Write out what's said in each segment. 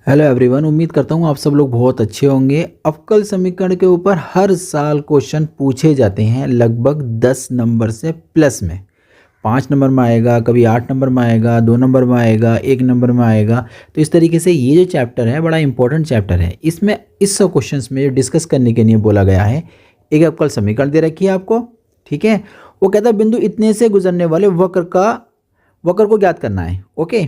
Hello everyone, उम्मीद करता हूँ आप सब लोग बहुत अच्छे होंगे। अवकल समीकरण के ऊपर हर साल क्वेश्चन पूछे जाते हैं, लगभग 10 नंबर से प्लस में। 5 नंबर में आएगा, कभी 8 नंबर में आएगा, 2 नंबर में आएगा, 1 नंबर में आएगा। तो इस तरीके से ये जो चैप्टर है बड़ा इंपॉर्टेंट चैप्टर है। इसमें इस क्वेश्चन में जो डिस्कस करने के लिए बोला गया है, एक अवकल समीकरण दे रखी है आपको, ठीक है। वो कहता है बिंदु इतने से गुजरने वाले वक्र को ज्ञात करना है। ओके,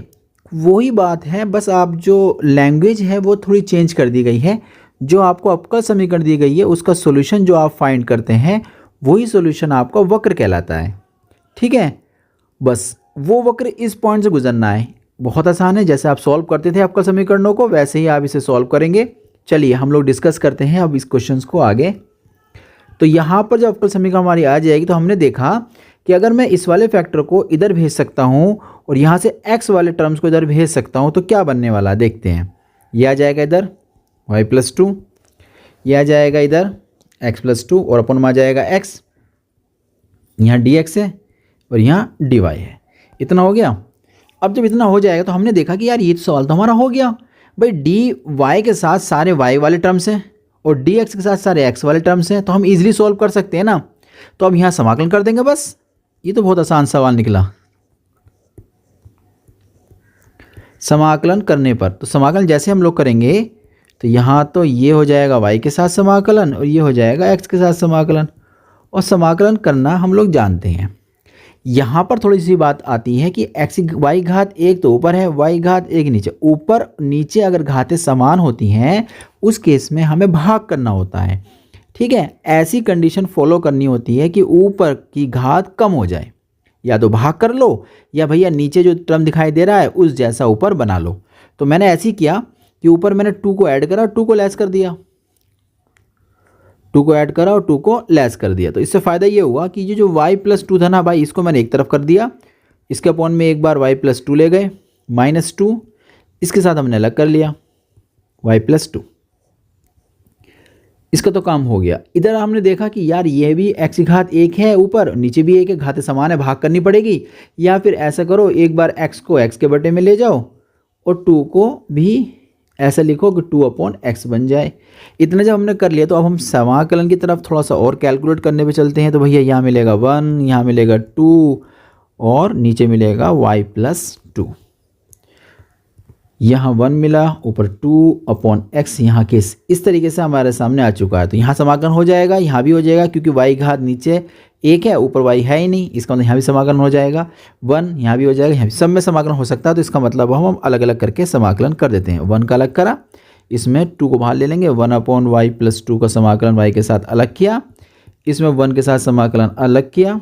वही बात है, बस आप जो लैंग्वेज है वो थोड़ी चेंज कर दी गई है। जो आपको अवकल समीकरण दी गई है उसका सॉल्यूशन जो आप फाइंड करते हैं वही सॉल्यूशन आपका वक्र कहलाता है, ठीक है। बस वो वक्र इस पॉइंट से गुजरना है। बहुत आसान है, जैसे आप सॉल्व करते थे अवकल समीकरणों को वैसे ही आप इसे सॉल्व करेंगे। चलिए हम लोग डिस्कस करते हैं अब इस क्वेश्चन को आगे। तो यहाँ पर जब अवकल समीकरण हमारी आ जाएगी तो हमने देखा कि अगर मैं इस वाले फैक्टर को इधर भेज सकता हूँ और यहाँ से x वाले टर्म्स को इधर भेज सकता हूँ तो क्या बनने वाला है देखते हैं। ये आ जाएगा इधर y+2, ये आ जाएगा इधर x+2 और अपन में आ जाएगा x, यहाँ dx है और यहाँ dy है। इतना हो गया। अब जब इतना हो जाएगा तो हमने देखा कि यार ये तो सवाल तो हमारा हो गया भाई। dy के साथ सारे y वाले टर्म्स हैं और dx के साथ सारे x वाले टर्म्स हैं, तो हम इजीली सॉल्व कर सकते हैं ना। तो अब यहाँ समाकलन कर देंगे बस। ये तो बहुत आसान सवाल निकला। समाकलन करने पर तो समाकलन जैसे हम लोग करेंगे तो यहाँ तो ये हो जाएगा y के साथ समाकलन और ये हो जाएगा x के साथ समाकलन। और समाकलन करना हम लोग जानते हैं। यहाँ पर थोड़ी सी बात आती है कि y घात 1 तो ऊपर है, y घात 1 नीचे। ऊपर नीचे अगर घातें समान होती हैं उस केस में हमें भाग करना होता है, ठीक है। ऐसी कंडीशन फॉलो करनी होती है कि ऊपर की घात कम हो जाए, या तो भाग कर लो या भैया नीचे जो टर्म दिखाई दे रहा है उस जैसा ऊपर बना लो। तो मैंने ऐसे ही किया कि ऊपर मैंने 2 को ऐड करा, 2 को लेस कर दिया, 2 को ऐड करा और 2 को लेस कर दिया। तो इससे फ़ायदा ये हुआ कि ये जो y+2 था ना भाई, इसको मैंने एक तरफ कर दिया, इसके अपॉन में एक बार y+2 ले गए, -2 इसके साथ हमने अलग कर लिया y+2। इसका तो काम हो गया। इधर हमने देखा कि यार ये भी x घात 1 है ऊपर, नीचे भी 1 है, घातें समान है, भाग करनी पड़ेगी। या फिर ऐसा करो, एक बार x को x के बटे में ले जाओ और 2 को भी ऐसा लिखो कि 2/x बन जाए। इतना जब हमने कर लिया तो अब हम समाकलन की तरफ थोड़ा सा और कैलकुलेट करने पे चलते हैं। तो भैया यहाँ मिलेगा 1, यहाँ मिलेगा 2 और नीचे मिलेगा y+2। यहाँ 1 मिला, ऊपर 2/x यहाँ के इस तरीके से हमारे सामने आ चुका है। तो यहाँ समाकलन हो जाएगा, यहाँ भी हो जाएगा, क्योंकि y घात नीचे 1 है, ऊपर y है ही नहीं, इसका मतलब यहाँ भी समाकलन हो जाएगा। 1 यहाँ भी हो जाएगा, यहाँ भी, सब में समाकलन हो सकता है। तो इसका मतलब हम अलग अलग करके समाकलन कर देते हैं। 1 का अलग करा, इसमें 2 को बाहर ले लेंगे, 1/y+2 का समाकलन y के साथ अलग किया, इसमें 1 के साथ समाकलन अलग किया,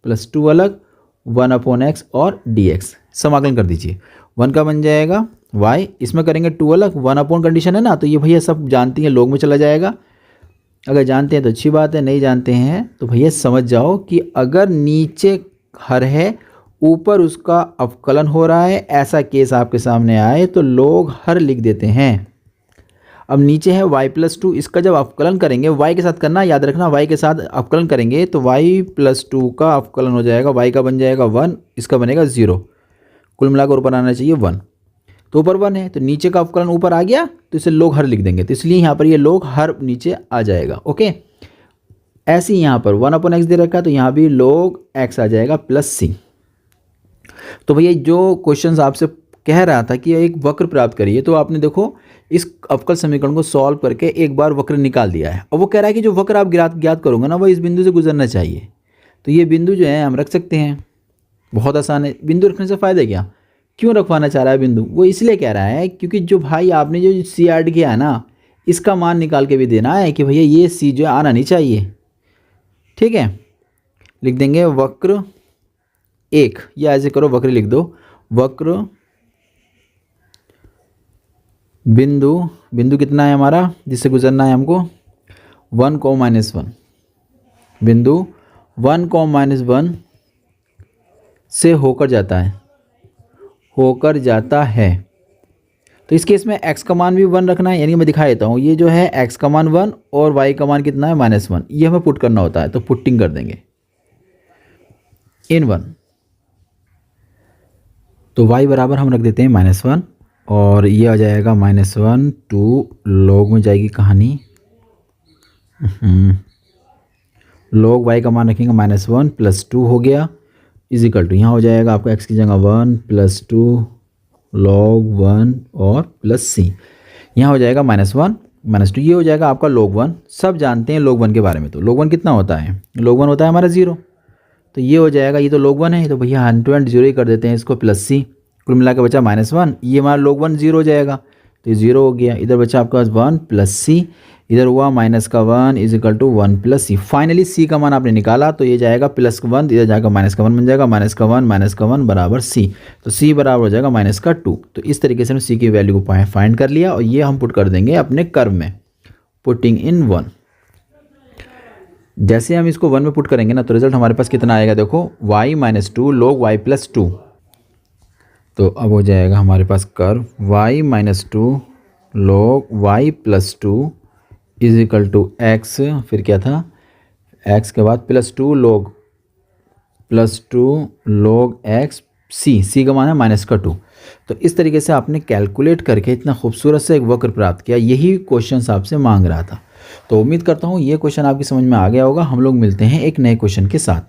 +2 अलग, 1/x और dx समाकलन कर दीजिए। 1 का बन जाएगा y, इसमें करेंगे 2 अलग, 1/ कंडीशन है ना, तो ये भैया सब जानती हैं, लोग में चला जाएगा। अगर जानते हैं तो अच्छी बात है, नहीं जानते हैं तो भैया समझ जाओ कि अगर नीचे हर है ऊपर उसका अवकलन हो रहा है, ऐसा केस आपके सामने आए तो लोग हर लिख देते हैं। अब नीचे है y+2, इसका जब अवकलन करेंगे y के साथ करना, याद रखना, y के साथ अवकलन करेंगे तो y+2 का अवकलन हो जाएगा, y का बन जाएगा 1, इसका बनेगा 0, कुल मिलाकर ऊपर आना चाहिए 1। तो ऊपर 1 है तो नीचे का अवकलन ऊपर आ गया, तो इसे लोग हर लिख देंगे, तो इसलिए यहाँ पर ये लोग हर नीचे आ जाएगा। ओके, ऐसे ही यहाँ पर 1/x दे रखा है तो यहाँ भी लोग x आ जाएगा +c। तो भैया जो क्वेश्चन आपसे कह रहा था कि एक वक्र प्राप्त करिए, तो आपने देखो इस अवकल समीकरण को सॉल्व करके एक बार वक्र निकाल दिया है। और वो कह रहा है कि जो वक्र आप ज्ञात करोगे ना वो इस बिंदु से गुजरना चाहिए। तो ये बिंदु जो है हम रख सकते हैं, बहुत आसान है। बिंदु रखने से फ़ायदा क्या, क्यों रखवाना चाह रहा है बिंदु, वो इसलिए कह रहा है क्योंकि जो भाई आपने जो CRD किया है ना, इसका मान निकाल के भी देना है कि भैया ये C जो है आना नहीं चाहिए, ठीक है। लिख देंगे वक्र 1, या ऐसे करो वक्र लिख दो, वक्र बिंदु कितना है हमारा जिससे गुजरना है हमको, 1, बिंदु 1, से होकर जाता है। तो इस केस में x का मान भी 1 रखना है, यानी मैं दिखा देता हूँ। ये जो है x का मान 1 और y का मान कितना है -1, ये हमें पुट करना होता है। तो पुटिंग कर देंगे इन 1, तो y बराबर हम रख देते हैं -1 और ये आ जाएगा -1 2 log में जाएगी कहानी, log y का मान रखेंगे -1 + 2 हो गया इजिकल टू यहाँ हो जाएगा आपका x की जगह 1 + 2 log 1 और प्लस c, यहाँ हो जाएगा -1 -2, ये हो जाएगा आपका log 1। सब जानते हैं log 1 के बारे में। तो log 1 कितना होता है? log 1 होता है हमारा 0। तो ये हो जाएगा, ये तो log 1 है तो भैया 100 0 ही कर देते हैं इसको, प्लस c, कुल मिला के बचा -1, ये हमारा log 1 0 हो जाएगा तो ये 0 हो गया। इधर बचा आपके पास 1 + c, इधर हुआ -1 = 1 + c। फाइनली c का मान आपने निकाला तो ये जाएगा +1, इधर जाएगा -1 बन जाएगा, -1 बराबर c, तो c बराबर हो जाएगा -2। तो इस तरीके से हमने c की वैल्यू को फाइंड कर लिया और ये हम पुट कर देंगे अपने कर्व में, पुटिंग इन 1। जैसे हम इसको 1 में पुट करेंगे ना तो रिजल्ट हमारे पास कितना आएगा, देखो y - 2 log y + 2। तो अब हो जाएगा हमारे पास curve y - 2 log y + 2 = x, फिर क्या था x के बाद +2 log x c का मान है -2। तो इस तरीके से आपने कैलकुलेट करके इतना खूबसूरत से एक वक्र प्राप्त किया। यही क्वेश्चन आपसे मांग रहा था। तो उम्मीद करता हूँ ये क्वेश्चन आपकी समझ में आ गया होगा। हम लोग मिलते हैं एक नए क्वेश्चन के साथ।